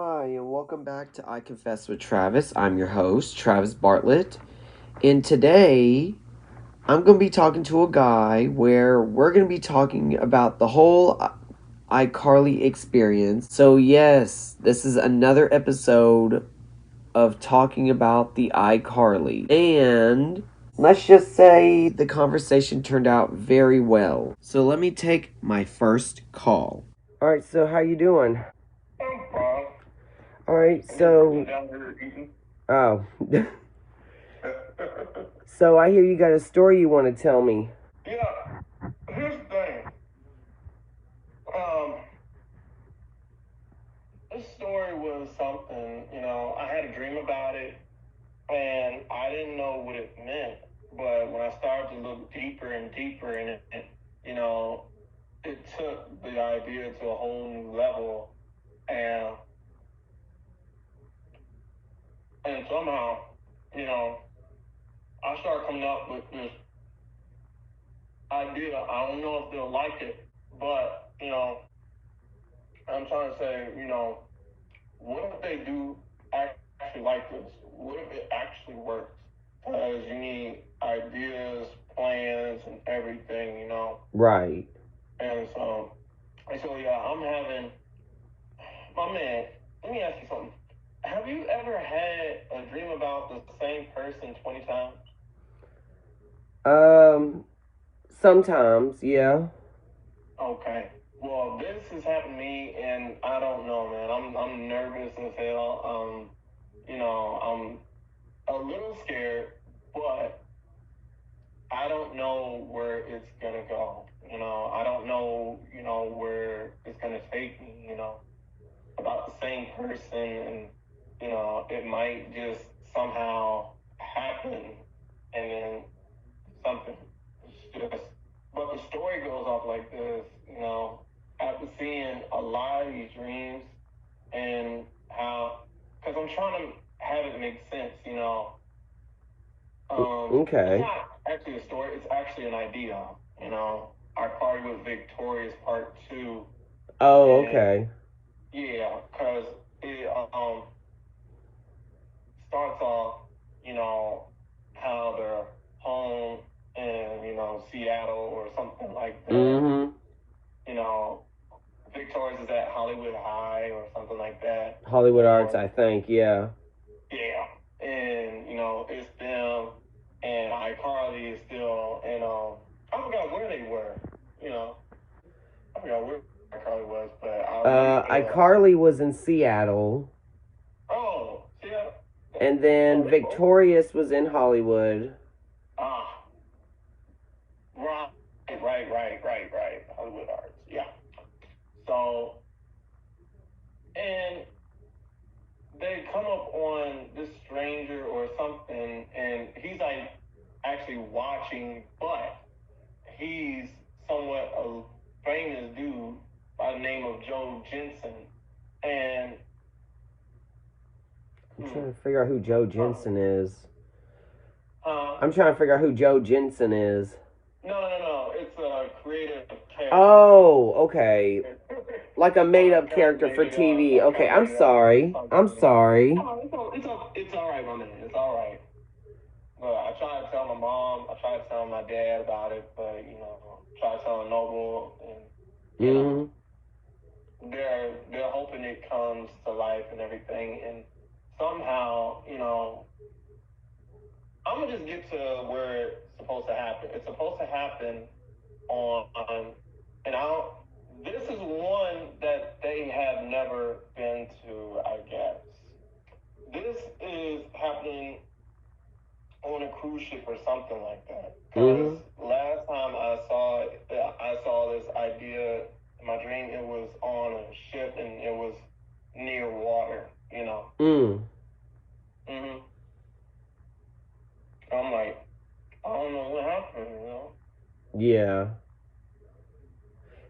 Hi, and welcome back to I Confess with Travis. I'm your host, Travis Bartlett. And today, I'm going to be talking to a guy where we're going to be talking about the whole iCarly experience. So, yes, this is another episode of talking about the iCarly. And let's just say the conversation turned out very well. So, let me take my first call. All right, so how you doing? I'm fine. All right, I'm so down here eating. oh. So I hear you got a story you want to tell me. Yeah, here's the thing. Um, this story was something, I had a dream about it, and I didn't know what it meant. But when I started to look deeper and deeper in it, you know, it took the idea to a whole new level, and somehow, I started coming up with this idea. I don't know if they'll like it, but I'm trying to say, what if they do actually like this? What if it actually works? Because you need ideas, plans, and everything. Right. And so yeah, I'm having, my man, let me ask you something. Have you ever had a dream about the same person 20 times? Um, Sometimes, yeah. Okay. Well, this has happened to me, and I don't know, man. I'm nervous as hell. I'm a little scared, but I don't know where it's gonna go. I don't know, where it's gonna take me. About the same person, and it might just somehow happen, and then something. It's just, but the story goes off like this. After seeing a lot of these dreams and how, because I'm trying to have it make sense. It's Okay. not actually a story. It's actually an idea. Our party was Victorious Part Two, Oh, and okay. yeah, because it starts off, you know, how they're home in Seattle or something like that. Mm-hmm. You know, Victorious is at Hollywood High or something like that. Hollywood Arts, Or I think, yeah. yeah, and it's them and iCarly is still, and I forgot where they were. You know, I forgot where iCarly was, but I remember the. iCarly was in Seattle, Oh, Seattle. and Oh, then they both. Victorious was in Hollywood. Ah, right, right. Hollywood Arts. Yeah. So, and they come up on this stranger or something, and he's like actually watching, but he's somewhat a famous dude by the name of Joe Jensen. And I'm trying to figure out who Joe Jensen is. uh, I'm trying to figure out who Joe Jensen is. no, it's a creative character. Oh, okay. Like a made up Kind of character for made it up. TV. Okay, Kind of I'm made it up. sorry. I'm sorry. No, it's all right, my man. It's all right. But I tried to tell my mom. I tried to tell my dad about it, but try to tell Noble, and Mm-hmm. they're hoping it comes to life and everything. And somehow, I'm gonna just get to where it's supposed to happen. It's supposed to happen on, and I don't. This is one that they have never been to, I guess. This is happening on a cruise ship or something like that. Because Mm-hmm. last time I saw this idea in my dream. It was on a ship and it was near water. Mm. Hmm. I'm like, I don't know what happened. Yeah.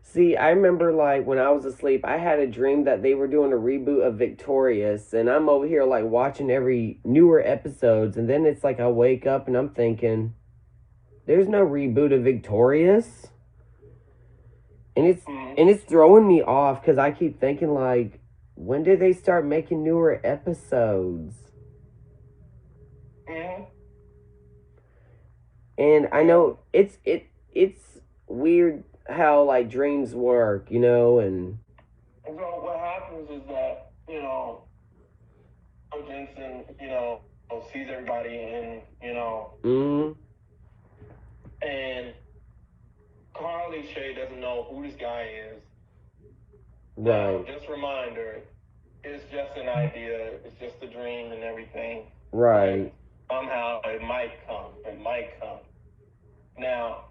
See, I remember like when I was asleep, I had a dream that they were doing a reboot of Victorious, and I'm over here like watching every newer episodes, and then it's like I wake up and I'm thinking, there's no reboot of Victorious, and it's Mm-hmm. and it's throwing me off because I keep thinking like when did they start making newer episodes? Mm-hmm. And I know it's weird how like dreams work, you know, and So what happens is that, Jensen, sees everybody mm, and Carly Shay doesn't know who this guy is. right. Now, just a reminder, it's just an idea, it's just a dream and everything. Right. But somehow it might come. Now,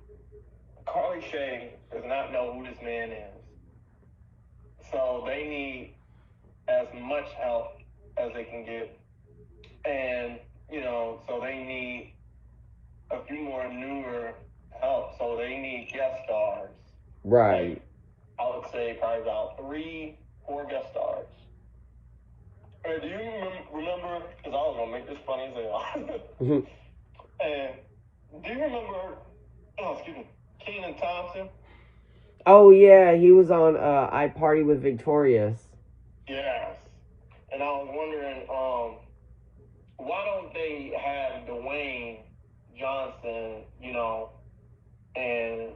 Carly Shay does not know who this man is. So they need as much help as they can get. And, so they need a few more newer help. So they need guest stars. Right. Like, I would say probably about 3-4 guest stars. And do you remember, because I was going to make this funny as hell. And do you remember, Kenan Thompson? Oh yeah, he was on I Party with Victorious. Yes. And I was wondering, why don't they have Dwayne Johnson, and,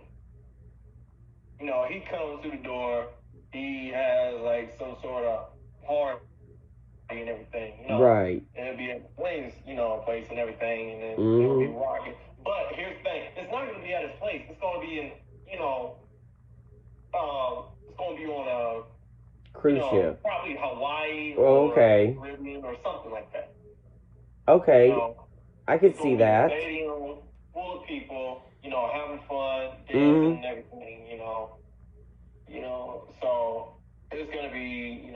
he comes through the door, he has like some sort of party and everything, Right. and it'll be at Dwayne's, place and everything, and then Mm-hmm. it'll be rocking. But here's the thing, it's not going to be at his place, it's going to be in, it's going to be on a cruise ship. Probably Hawaii or Caribbean or something like that. Okay. I could see that. Stadium full of people, having fun, dancing and everything, so it's gonna be,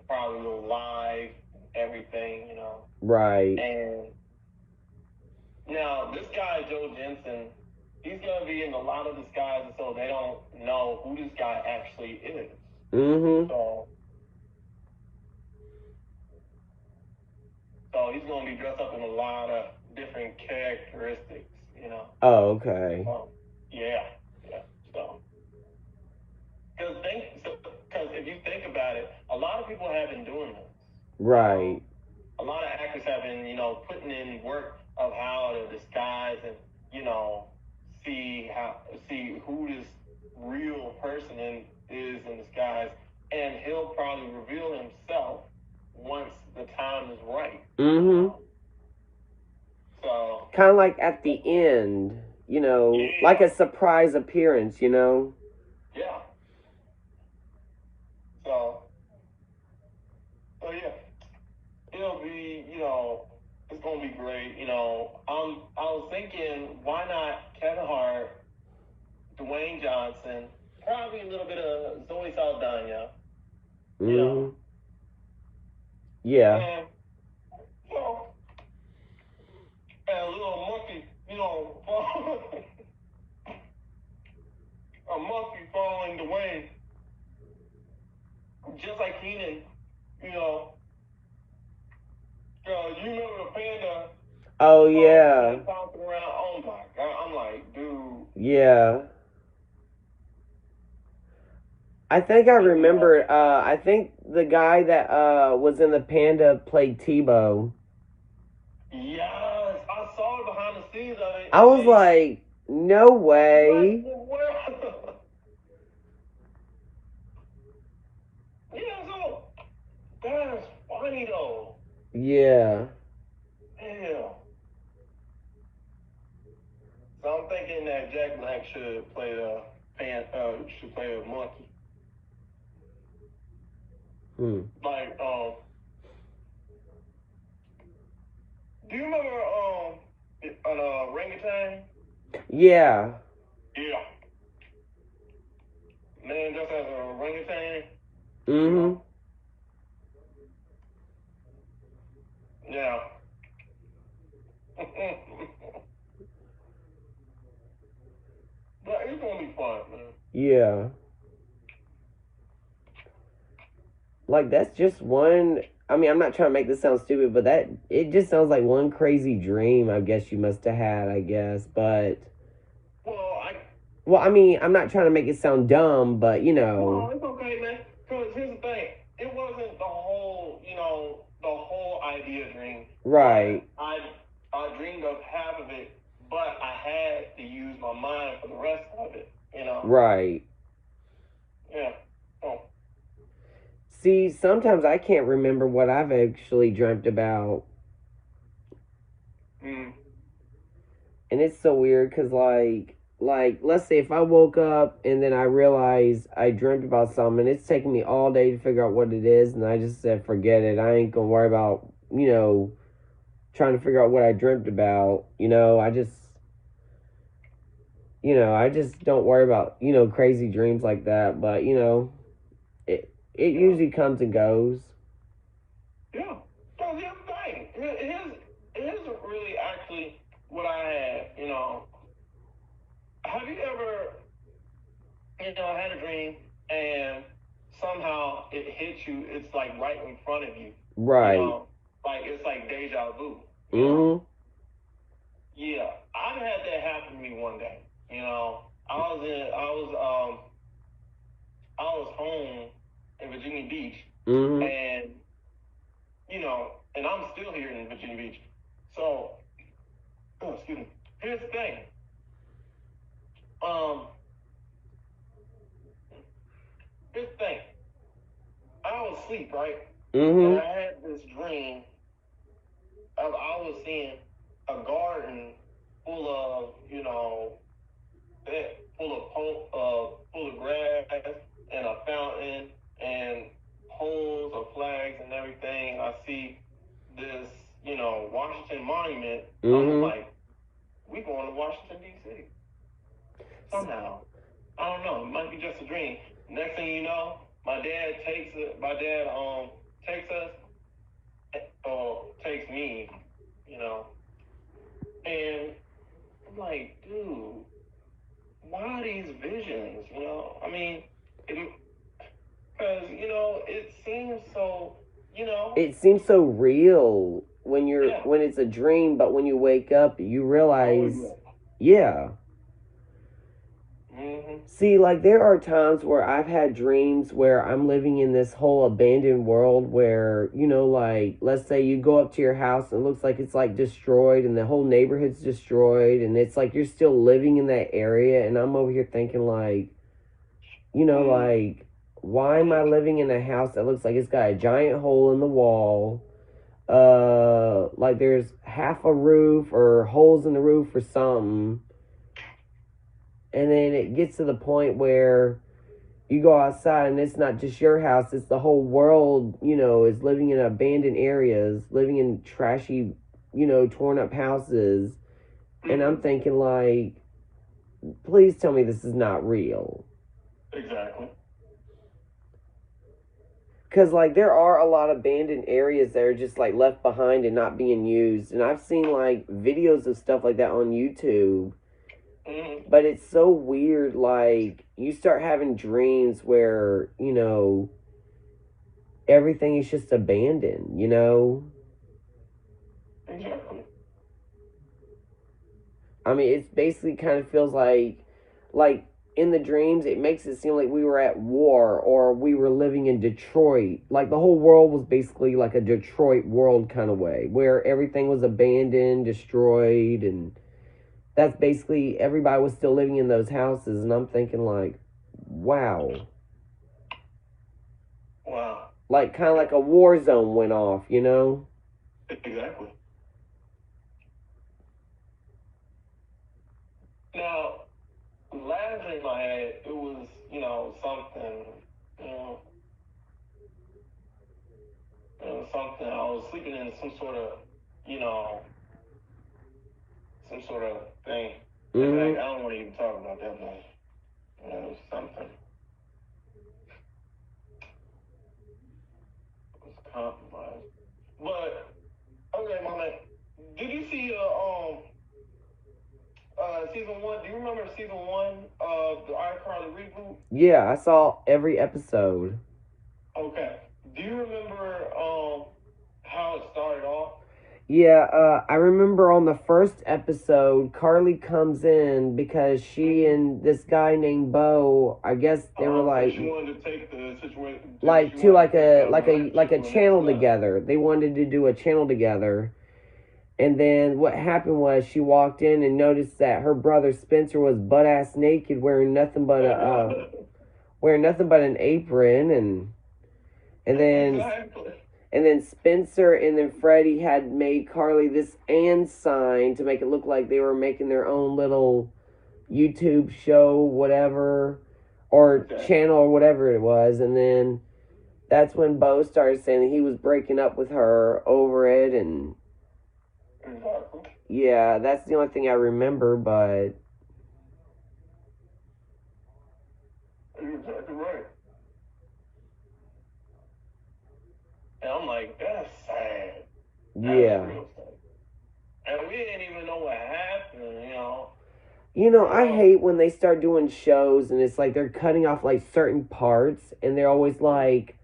probably live, everything, Right. And now this guy Joe Jensen, he's gonna be in a lot of disguises, so they don't know who this guy actually is. So he's going to be dressed up in a lot of different characteristics, Oh, okay. Yeah. So, because if you think about it, a lot of people have been doing this. Right. A lot of actors have been, putting in work of how to disguise and, see who this real person is in disguise, and he'll probably reveal himself once the time is right. So kind of like at the end, like a surprise appearance, Yeah. So yeah, it'll be, it's gonna be great. I was thinking, why not Kevin Hart, Dwayne Johnson, probably a little bit of Zoe Saldana. Yeah. And, and a little monkey, a monkey following Dwayne, just like Kenan, you remember the panda? Oh yeah. Bouncing around. Oh my God! I'm like, dude. Yeah. I think I remember. I think the guy that was in the panda played Tebow. Yes, I saw it behind the scenes of it. I was like, no way. Yeah, so that's funny though. Yeah. Yeah. So I'm thinking that Jack Black should play a monkey. Like, do you remember an orangutan? Yeah. Yeah. Man just as an orangutan. Yeah. But it's gonna be fun, man. Yeah. Like, that's just one. I mean, I'm not trying to make this sound stupid, but it just sounds like one crazy dream, I guess you must have had, I guess. But. Well, I mean, I'm not trying to make it sound dumb, but, No, it's okay, man. Because here's the thing. it wasn't the whole, the whole idea dream. Right. But I dreamed of half of it, but I had to use my mind for the rest of it. Right. Yeah. Oh. See, sometimes I can't remember what I've actually dreamt about. Mm. And it's so weird because, let's say if I woke up and then I realized I dreamt about something, it's taking me all day to figure out what it is, and I just said, forget it. I ain't gonna worry about, trying to figure out what I dreamt about. I just don't worry about, crazy dreams like that. But, it usually comes and goes. Yeah. So here's the thing. Here's really actually what I had. Have you ever, had a dream and somehow it hits you? It's like right in front of you. Right. Like it's like deja vu. Mm-hmm. Yeah, I've had that happen to me one day. I was home in Virginia Beach, Mm-hmm. and and I'm still here in Virginia Beach. So, oh, excuse me. Here's the thing. Um, here's the thing. I was asleep, right? Mm-hmm. And I had this dream of I was seeing a garden full of, full of grass and a fountain and poles of flags and everything. I see this, Washington Monument. I'm Mm-hmm. like, we going to Washington D.C. somehow. I don't know. It might be just a dream. Next thing you know, my dad takes us, takes me, and I'm like, dude, why are these visions? I mean, because it seems so, It seems so real when yeah. when it's a dream, but when you wake up, you realize, Oh, yeah. Mm-hmm. See, like there are times where I've had dreams where I'm living in this whole abandoned world where, like let's say you go up to your house and it looks like it's like destroyed and the whole neighborhood's destroyed and it's like you're still living in that area and I'm over here thinking like, like why am I living in a house that looks like it's got a giant hole in the wall? Like there's half a roof or holes in the roof or something. And then it gets to the point where you go outside and it's not just your house, it's the whole world, is living in abandoned areas, living in trashy, torn up houses. And I'm thinking like, please tell me this is not real. Exactly. Because like there are a lot of abandoned areas that are just like left behind and not being used. And I've seen like videos of stuff like that on YouTube. Mm-hmm. But it's so weird, like, you start having dreams where, everything is just abandoned, Exactly. I mean, it's basically kind of feels like, in the dreams, it makes it seem like we were at war or we were living in Detroit. Like, the whole world was basically like a Detroit world kind of way, where everything was abandoned, destroyed, and that's basically everybody was still living in those houses, and I'm thinking like, wow. Wow. Like kind of like a war zone went off, Exactly. Now, last dream I had, it was, something, something. I was sleeping in some sort of, you know, some sort of thing. In Mm-hmm. fact, I don't want to even talk about that, but it was something. It was compromised. But okay, my man, did you see season one? Do you remember season one of the iCarly reboot? Yeah, I saw every episode. Okay. Do you remember how it started off? Yeah, I remember on the first episode, Carly comes in because she and this guy named Bo, I guess they were like, she wanted to take the situation, like to like a channel together. They wanted to do a channel together. And then what happened was she walked in and noticed that her brother Spencer was butt ass naked, wearing nothing but an apron, and then Exactly. and then Spencer and then Freddie had made Carly this and sign to make it look like they were making their own little YouTube show, whatever, or channel or whatever it was. And then that's when Bo started saying that he was breaking up with her over it. And yeah, that's the only thing I remember, but you're exactly right. And I'm like, that's sad. yeah. That's real sad. And we didn't even know what happened, I hate when they start doing shows and it's like they're cutting off like certain parts and they're always like,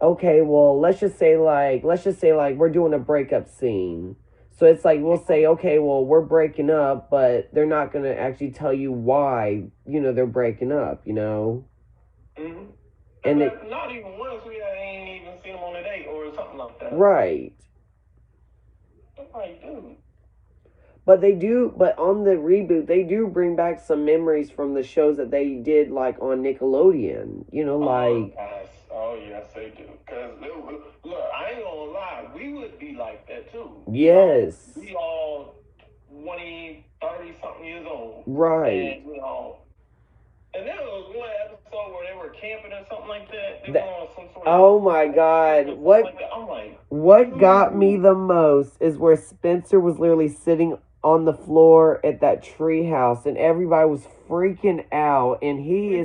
okay, well, let's just say like we're doing a breakup scene. So it's like we'll say, okay, well, we're breaking up, but they're not going to actually tell you why, they're breaking up, Mm-hmm. And not even once we ain't even seen them on a date or something like that. Right. I'm like, dude. But on the reboot, they do bring back some memories from the shows that they did, like, on Nickelodeon. Oh, yes, they do. Because, look, I ain't gonna lie, we would be like that, too. Yes. We all 20, 30-something years old. Right. And, and there was one episode where they were camping or something like that. They were on some sort of... Oh, my God. What got me the most is where Spencer was literally sitting on the floor at that tree house and everybody was freaking out, and he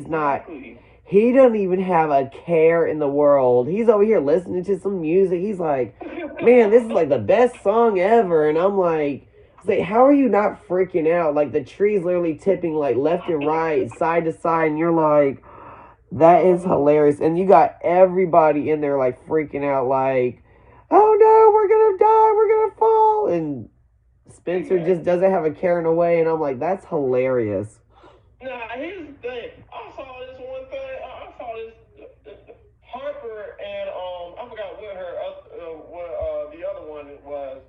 doesn't even have a care in the world. He's over here listening to some music. He's like, man, this is like the best song ever. And I'm like, how are you not freaking out? Like, the tree's literally tipping like left and right, side to side, and you're like, that is hilarious. And you got everybody in there like freaking out, like, oh no, we're gonna die, we're gonna fall. And Spencer just doesn't have a care in a way, and I'm like, that's hilarious. Nah, here's the thing. I saw this one thing. I saw this Harper and I forgot what the other one was.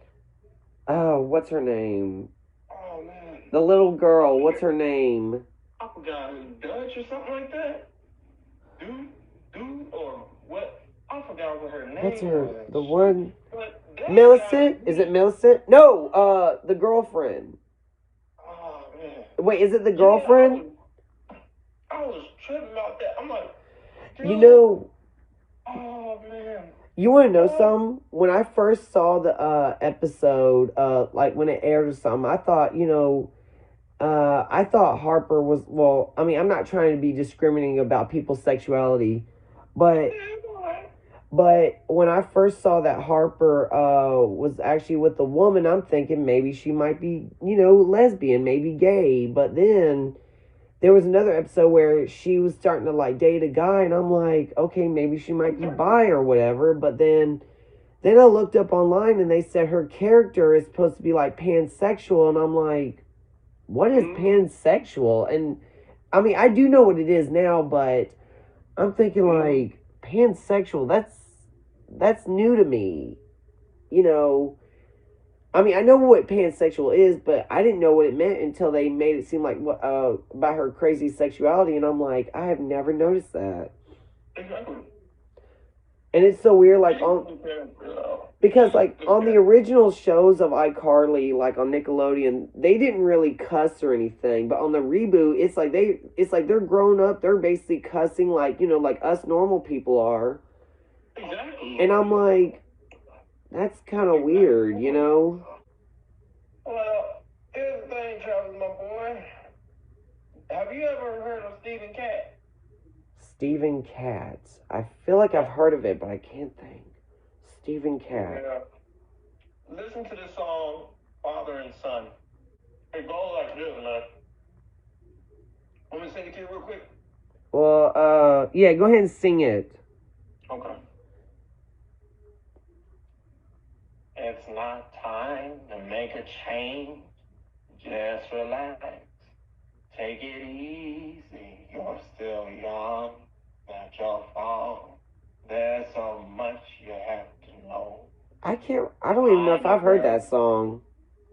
Oh, what's her name? Oh man. The little girl. What's her name? I forgot. Dutch or something like that. Dude, or what? I forgot what her name was. What's her? The one. Millicent? Is it Millicent? No, the girlfriend. Oh, man. Wait, is it the girlfriend? I was tripping about that. I'm like, dude. Oh, man. You want to know something? When I first saw the episode, like when it aired or something, I thought, I thought Harper was, well, I mean, I'm not trying to be discriminating about people's sexuality, but when I first saw that Harper was actually with a woman, I'm thinking maybe she might be, lesbian, maybe gay. But then there was another episode where she was starting to like date a guy, and I'm like, okay, maybe she might be bi or whatever. But then I looked up online and they said her character is supposed to be like pansexual, and I'm like, what is pansexual? And I mean, I do know what it is now, but I'm thinking like pansexual, that's new to me. I mean, I know what pansexual is, but I didn't know what it meant until they made it seem like about her crazy sexuality, and I'm like, I have never noticed that. Exactly. And it's so weird, like because like on the original shows of iCarly, like on Nickelodeon, they didn't really cuss or anything, but on the reboot, it's like they're grown up, they're basically cussing like like us normal people are. Exactly. And I'm like, that's kind of weird, Well, here's the thing, Travis, my boy. Have you ever heard of Stephen Katz? Stephen Katz. I feel like I've heard of it, but I can't think. Stephen Katz. Yeah. Listen to this song, Father and Son. It goes like this, man. Want me to sing it to you real quick? Well, yeah, go ahead and sing it. Okay. And it's not time to make a change. Just relax. Take it easy. You're still young. Not your fault. There's so much you have to know. I don't even know if I've heard that song.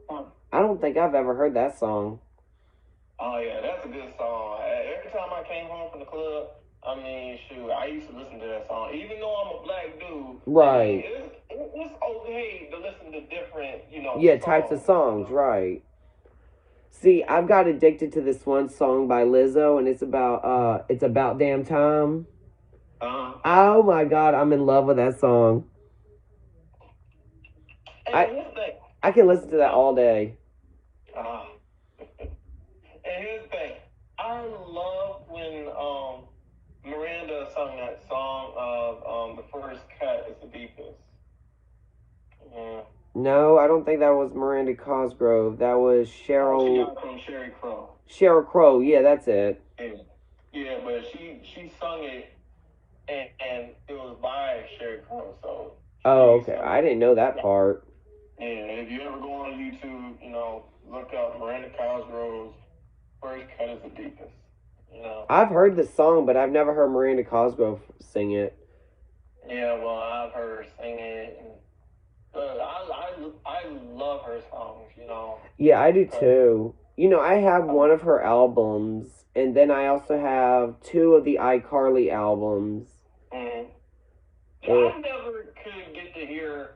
I don't think I've ever heard that song. Oh, yeah, that's a good song. Every time I came home from the club, I mean, shoot, I used to listen to that song. Even though I'm a black dude, right? I mean, it's okay to listen to different, yeah, types of songs, right? See, I've got addicted to this one song by Lizzo, and it's about damn time. Oh my God, I'm in love with that song. I can listen to that all day. And here's the thing, I love when Miranda sung that song of The First Cut is the Deepest. Yeah. No, I don't think that was Miranda Cosgrove. That was Cheryl. She got it from Sheryl Crow. Sheryl Crow, yeah, that's it. Yeah, but she sung it, and it was by Sheryl Crow. So. Oh, okay. I didn't know that part. Yeah, if you ever go on YouTube, look up Miranda Cosgrove's First Cut is the Deepest. I've heard the song, but I've never heard Miranda Cosgrove sing it. Yeah, well, I've heard her sing it. I love her songs, Yeah, I do too. I have one of her albums, and then I also have 2 of the iCarly albums. Mm-hmm. I never could get to hear,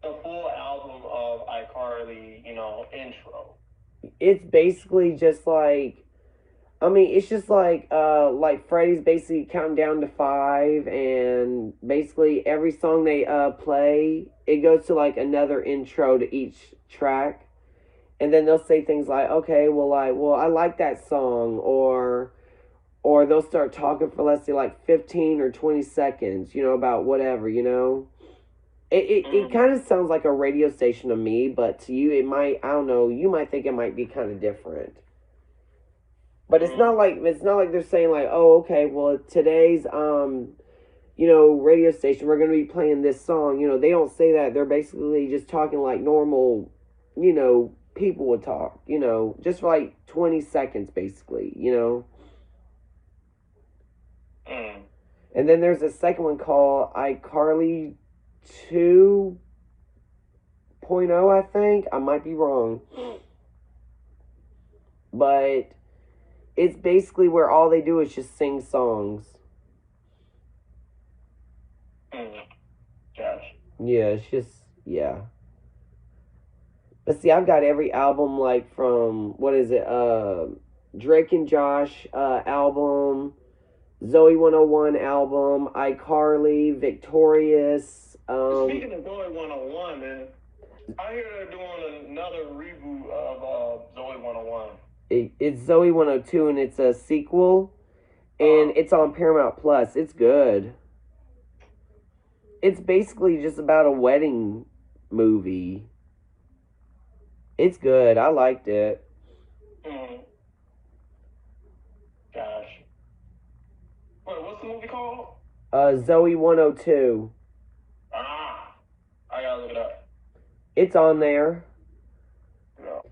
the full album of iCarly, intro. It's basically just like, it's just like Freddie's basically counting down to 5, and basically every song they play, it goes to like another intro to each track, and then they'll say things like, okay, well, I like that song, or they'll start talking for, let's say, like 15 or 20 seconds, about whatever, It kind of sounds like a radio station to me, but to you, it might, I don't know, you might think it might be kind of different. But it's not like they're saying like, oh, okay, well, today's radio station, we're going to be playing this song. They don't say that. They're basically just talking like normal, people would talk, just for like 20 seconds basically, And then there's a second one called iCarly 2.0, I think. I might be wrong. But it's basically where all they do is just sing songs. Gosh. Yeah, it's just, yeah. But see, I've got every album, like, from, what is it, Drake and Josh album, Zoe 101 album, iCarly, Victorious. Speaking of Zoe 101, man, I hear they're doing another reboot of Zoe 101. It's Zoe 102, and it's a sequel, and it's on Paramount Plus. It's good. It's basically just about a wedding movie. It's good. I liked it. Gosh. Wait, what's the movie called? Zoe 102. I gotta look it up. It's on there. No.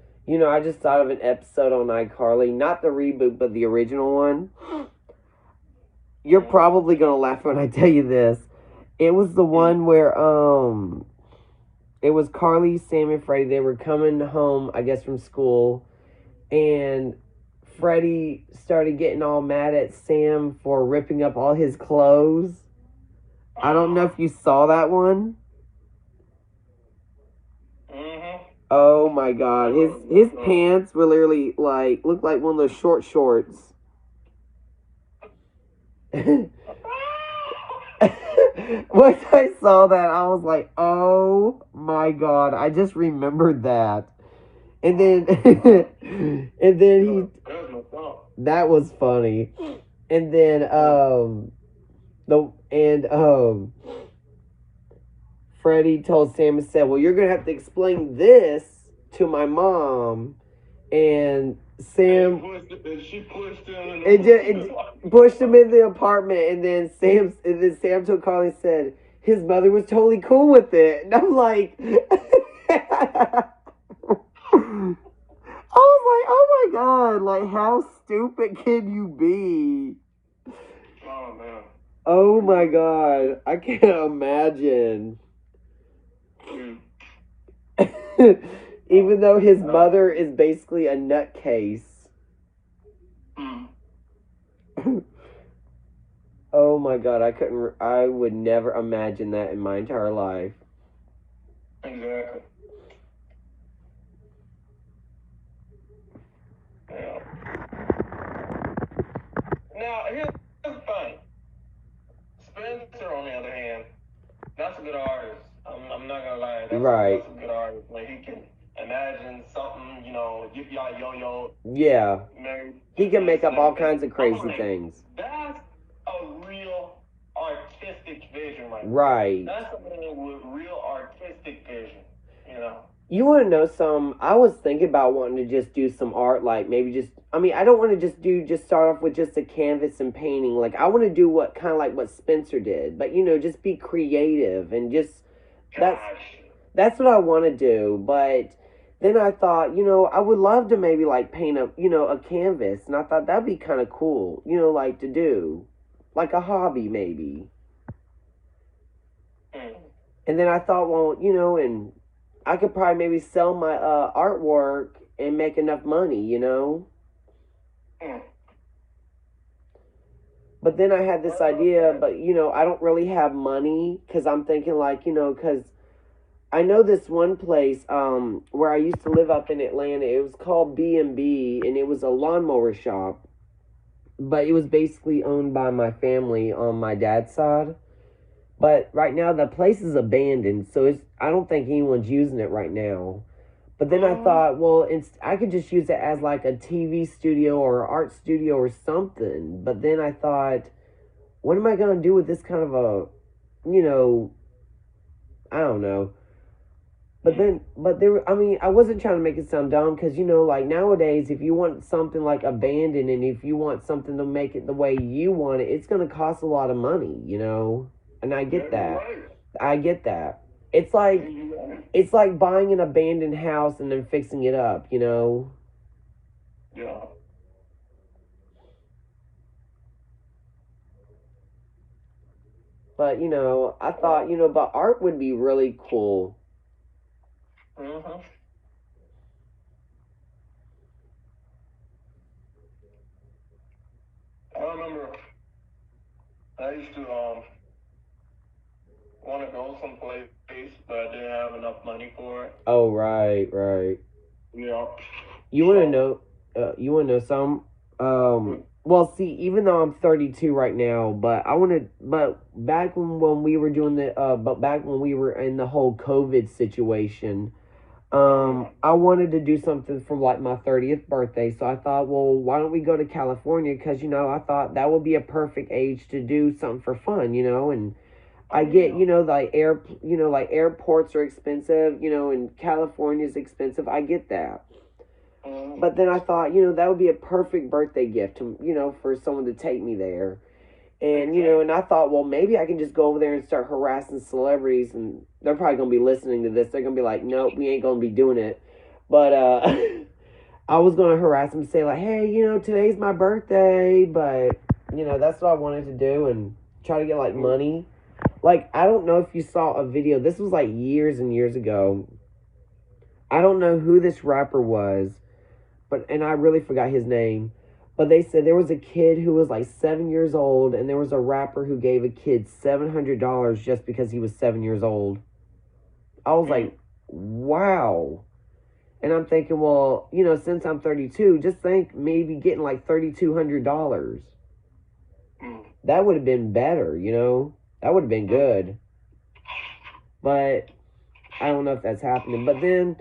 I just thought of an episode on iCarly. Not the reboot, but the original one. You're probably going to laugh when I tell you this. It was the one where, it was Carly, Sam, and Freddie. They were coming home, I guess, from school. And Freddie started getting all mad at Sam for ripping up all his clothes. I don't know if you saw that one. Oh my God, his pants were literally like, looked like one of those short shorts. Once I saw that, I was like, oh my God, I just remembered that. And then, that was funny. And then, Freddie told Sam and said, well, you're going to have to explain this to my mom. And Sam... She pushed him in pushed him in the apartment. And then Sam told Carly and said, his mother was totally cool with it. And I'm like, I was like, oh my God, like, how stupid can you be? Oh, man. Oh my God, I can't imagine. Even though his mother is basically a nutcase. Oh my God, I would never imagine that in my entire life. Exactly. Yeah. Now, here's the thing. Spencer, on the other hand, that's a good artist. I'm not gonna lie. That's a good artist. Like, he can imagine something, yip-yah, yo-yo. Yeah. He can make up all kinds of crazy things. That's a real artistic vision, right? That's a man with real artistic vision, You want to know some? I was thinking about wanting to just do some art, like maybe I don't want to just start off with just a canvas and painting. Like, I want to do what Spencer did, but just be creative and just, that's what I want to do. But then I thought, I would love to maybe like paint a canvas, and I thought that'd be kind of cool, like to do, like a hobby maybe. And then I thought, well, and I could probably maybe sell my artwork and make enough money, But then I had this idea, but, I don't really have money, because I'm thinking, like, because I know this one place where I used to live up in Atlanta. It was called B&B, and it was a lawnmower shop, but it was basically owned by my family on my dad's side. But right now, the place is abandoned, so I don't think anyone's using it right now. But then I thought, well, I could just use it as like a TV studio or art studio or something. But then I thought, what am I going to do with this kind of a, I don't know. I wasn't trying to make it sound dumb, because, like nowadays, if you want something like abandoned, and if you want something to make it the way you want it, it's going to cost a lot of money, And I get that. I get that. It's like buying an abandoned house and then fixing it up, Yeah. But, I thought, but art would be really cool. Mm-hmm. I remember I used to want to go someplace, but I didn't have enough money for it. Oh, right. Yeah. You want to know some? Well, see, even though I'm 32 right now, but back when we were back when we were in the whole COVID situation, I wanted to do something for like my 30th birthday. So I thought, well, why don't we go to California? Because, I thought that would be a perfect age to do something for fun, and I get, like airports are expensive, and California's expensive. I get that. But then I thought, that would be a perfect birthday gift to, for someone to take me there. And, and I thought, well, maybe I can just go over there and start harassing celebrities, and they're probably going to be listening to this. They're going to be like, nope, we ain't going to be doing it. But I was going to harass them and say, like, hey, today's my birthday, but, that's what I wanted to do, and try to get, like, money. Like, I don't know if you saw a video. This was, like, years and years ago. I don't know who this rapper was, and I really forgot his name. But they said there was a kid who was like 7 years old, and there was a rapper who gave a kid $700 just because he was 7 years old. I was like, wow. And I'm thinking, well, since I'm 32, just think maybe getting like $3,200. That would have been better, That would have been good. But I don't know if that's happening. But then,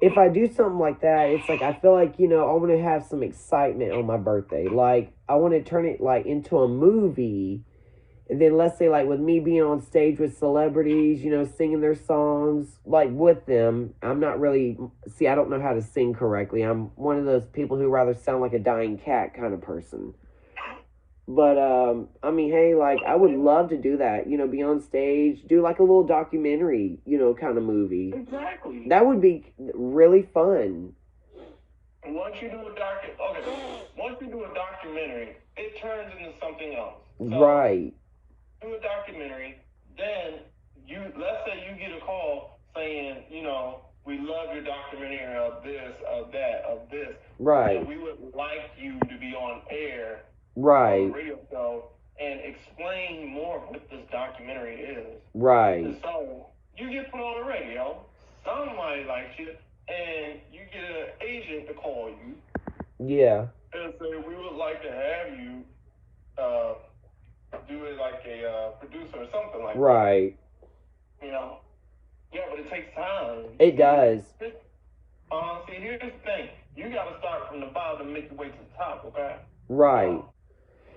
if I do something like that, it's like I feel like, I want to have some excitement on my birthday. Like, I want to turn it, like, into a movie. And then, let's say, like, with me being on stage with celebrities, singing their songs, like, with them. I'm not really... See, I don't know how to sing correctly. I'm one of those people who rather sound like a dying cat kind of person. But I mean, hey, like I would love to do that. Be on stage, do like a little documentary, kind of movie. Exactly. That would be really fun. Once you do once you do a documentary, it turns into something else. So Right. do a documentary, then let's say you get a call saying, we love your documentary of this, of that, of this. Right. And we would like you to be on air on Right. the radio show and explain more what this documentary is. Right. And so you get put on the radio, somebody likes you, and you get an agent to call you Yeah. and say, we would like to have you do it like a producer or something like Right. that. Yeah, but it takes time. It does. See, here's the thing. You got to start from the bottom and make your way to the top, okay? Right.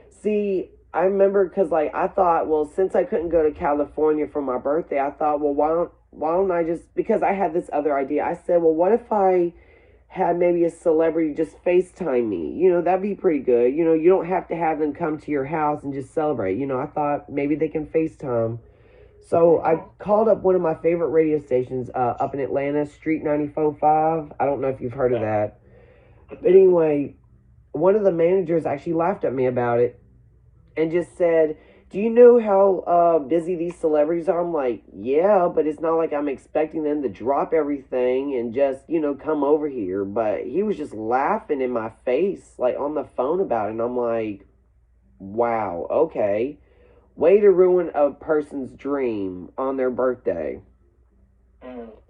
See, I remember because, like, I thought, well, since I couldn't go to California for my birthday, I thought, well, why don't I just, because I had this other idea. I said, well, what if I had maybe a celebrity just FaceTime me? That'd be pretty good. You don't have to have them come to your house and just celebrate. I thought maybe they can FaceTime. So I called up one of my favorite radio stations up in Atlanta, Street 94.5. I don't know if you've heard of that. But anyway, one of the managers actually laughed at me about it and just said, do you know how busy these celebrities are? I'm like, yeah, but it's not like I'm expecting them to drop everything and just, come over here. But he was just laughing in my face, like on the phone about it. And I'm like, wow, okay. Way to ruin a person's dream on their birthday.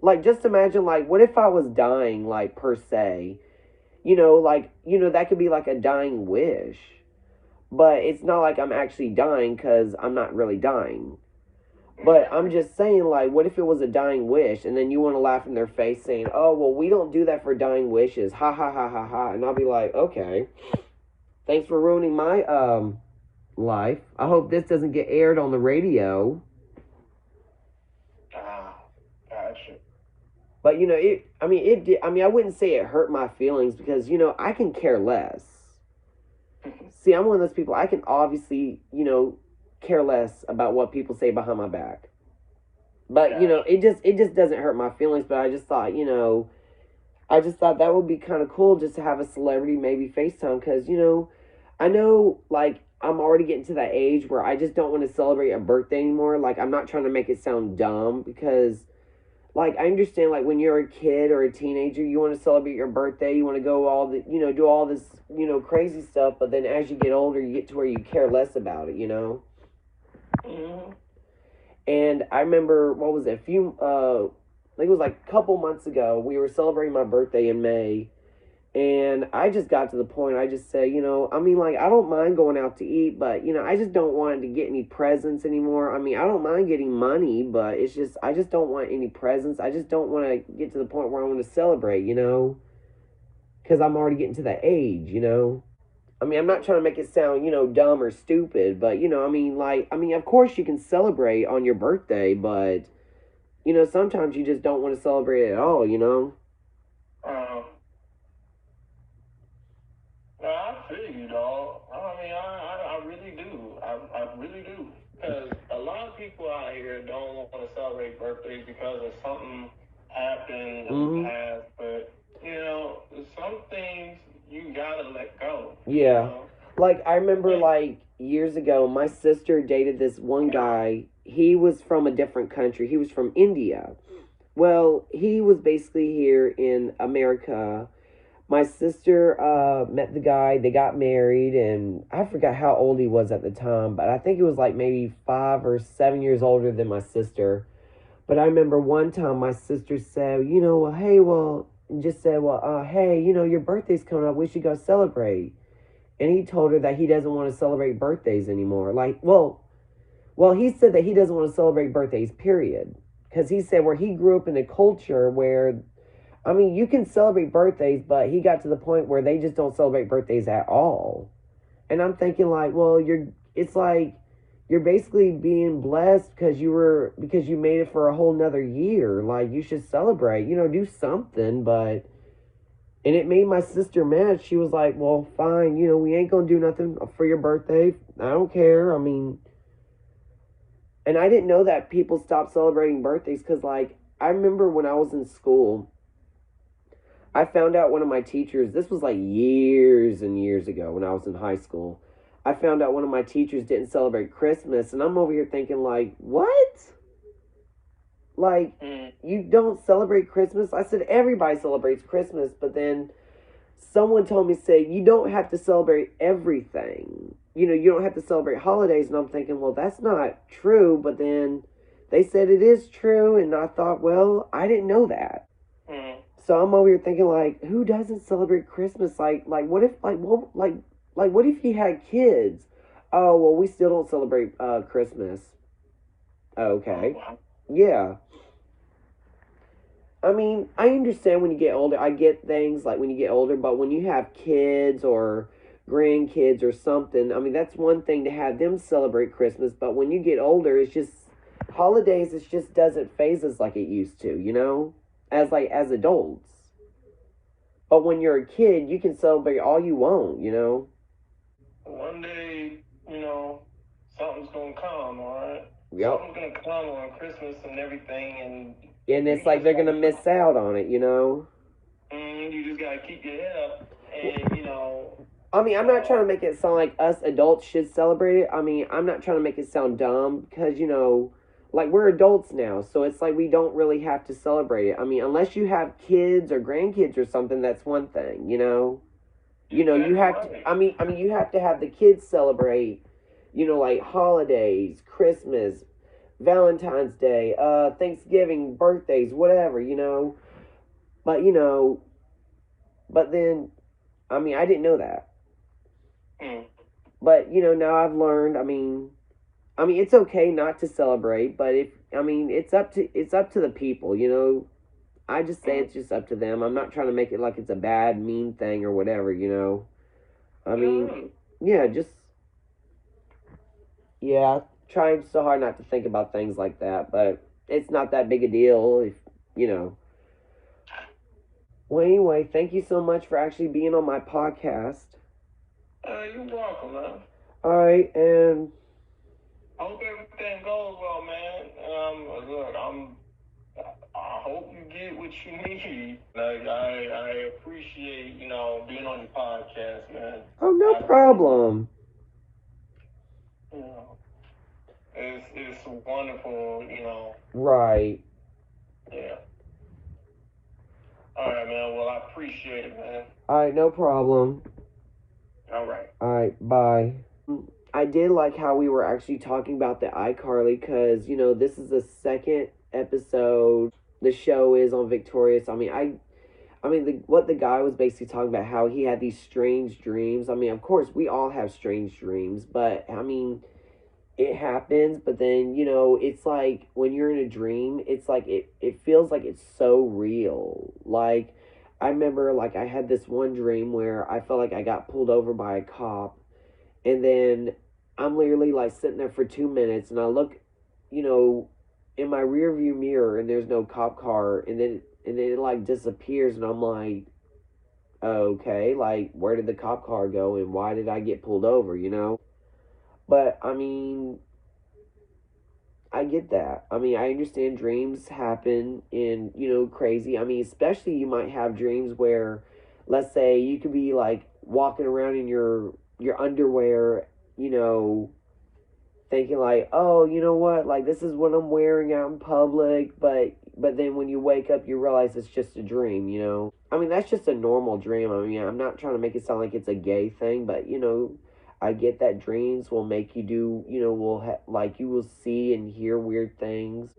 Like, just imagine, like, what if I was dying, like, per se? That could be like a dying wish. But it's not like I'm actually dying because I'm not really dying. But I'm just saying, like, what if it was a dying wish and then you want to laugh in their face saying, oh, well, we don't do that for dying wishes. Ha ha ha ha ha. And I'll be like, okay. Thanks for ruining my life. I hope this doesn't get aired on the radio. Gotcha. But it did. I wouldn't say it hurt my feelings because I can care less. See, I'm one of those people. I can obviously care less about what people say behind my back. But it just doesn't hurt my feelings. But I just thought that would be kind of cool just to have a celebrity maybe FaceTime because I know like I'm already getting to that age where I just don't want to celebrate a birthday anymore. Like, I'm not trying to make it sound dumb because, like, I understand, like, when you're a kid or a teenager, you want to celebrate your birthday, you want to go do all this, crazy stuff, but then as you get older, you get to where you care less about it, Mm-hmm. And I remember, what was it, I think it was like a couple months ago, we were celebrating my birthday in May. And I just got to the point, I just said, I don't mind going out to eat, but, I just don't want to get any presents anymore. I don't mind getting money, but it's just, I just don't want any presents. I just don't want to get to the point where I want to celebrate, because I'm already getting to that age, I'm not trying to make it sound, dumb or stupid, but, of course you can celebrate on your birthday, but, sometimes you just don't want to celebrate at all, I feel you, dog. I really do. I really do. Because a lot of people out here don't want to celebrate birthdays because of something happened in the past. But, some things you gotta let go. Yeah. Like, I remember, like, years ago, my sister dated this one guy. He was from a different country. He was from India. Well, he was basically here in America. My sister met the guy. They got married, and I forgot how old he was at the time, but I think he was like maybe 5 or 7 years older than my sister. But I remember one time my sister said, hey, your birthday's coming up. We should go celebrate. And he told her that he doesn't want to celebrate birthdays anymore. He said that he doesn't want to celebrate birthdays, period. Because he said where he grew up in a culture where, you can celebrate birthdays, but he got to the point where they just don't celebrate birthdays at all. And I'm thinking like, well, it's like you're basically being blessed because you made it for a whole nother year. Like, you should celebrate, do something, but And it made my sister mad. She was like, well, fine, we ain't gonna do nothing for your birthday. I don't care. I mean, and I didn't know that people stopped celebrating birthdays because, like, I remember when I was in school, I found out one of my teachers, this was like years and years ago when I was in high school. I found out one of my teachers didn't celebrate Christmas, and I'm over here thinking, like, what? Like, you don't celebrate Christmas? I said, everybody celebrates Christmas, but then someone told me, say, you don't have to celebrate everything. You don't have to celebrate holidays, and I'm thinking, well, that's not true, but then they said it is true, and I thought, well, I didn't know that. So I'm over here thinking, like, who doesn't celebrate Christmas? Like, what if, what if you had kids? Oh, well, we still don't celebrate Christmas. Okay, yeah. I mean, I understand when you get older. I get things like when you get older, but when you have kids or grandkids or something, I mean, that's one thing to have them celebrate Christmas. But when you get older, it's just holidays. It just doesn't phase us like it used to, as adults. But when you're a kid, you can celebrate all you want. One day, something's gonna come, all right? Yep. Something's gonna come on Christmas and everything, and it's like they're gonna miss out on it, You just gotta keep your head up, and I mean, I'm not trying to make it sound like us adults should celebrate it. I mean, I'm not trying to make it sound dumb because like we're adults now, so it's like we don't really have to celebrate it. I mean, unless you have kids or grandkids or something, that's one thing, you have to. I mean, you have to have the kids celebrate, like holidays, Christmas, Valentine's Day, Thanksgiving, birthdays, whatever, But but then, I mean, I didn't know that. But now I've learned. I mean, it's okay not to celebrate, but it's up to the people. I just say it's just up to them. I'm not trying to make it like it's a bad, mean thing or whatever. I mean, yeah, trying so hard not to think about things like that, but it's not that big a deal if. Well, anyway, thank you so much for actually being on my podcast. You're welcome, man. All right, and I hope everything goes well, man. Look, I hope you get what you need. Like, I appreciate, being on your podcast, man. Oh, no problem. It's wonderful, Right. Yeah. All right, man. Well, I appreciate it, man. All right, no problem. All right. All right, bye. I did like how we were actually talking about the iCarly because, this is the second episode the show is on Victorious. What the guy was basically talking about, how he had these strange dreams. I mean, of course, we all have strange dreams, but, it happens, but then, it's like when you're in a dream, it's like it feels like it's so real. Like, I remember, like, I had this one dream where I felt like I got pulled over by a cop, and then I'm literally, like, sitting there for 2 minutes, and I look, in my rear view mirror, and there's no cop car, and then it, like, disappears, and I'm like, okay, like, where did the cop car go, and why did I get pulled over, But, I get that. I understand dreams happen in, crazy. Especially you might have dreams where, let's say, you could be, like, walking around in your underwear, thinking, like, oh, you know what? Like, this is what I'm wearing out in public. But then when you wake up, you realize it's just a dream, That's just a normal dream. I'm not trying to make it sound like it's a gay thing, but, I get that dreams will make you do, you will see and hear weird things.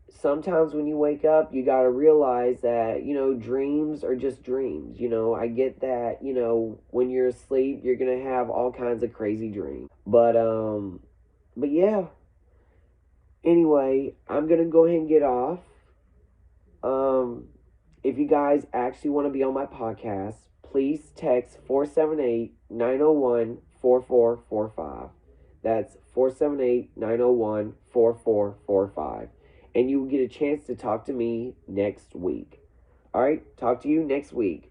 Sometimes when you wake up, you got to realize that, dreams are just dreams. I get that, when you're asleep, you're going to have all kinds of crazy dreams. But yeah. Anyway, I'm going to go ahead and get off. If you guys actually want to be on my podcast, please text 478-901-4445. That's 478-901-4445. And you will get a chance to talk to me next week. All right, talk to you next week.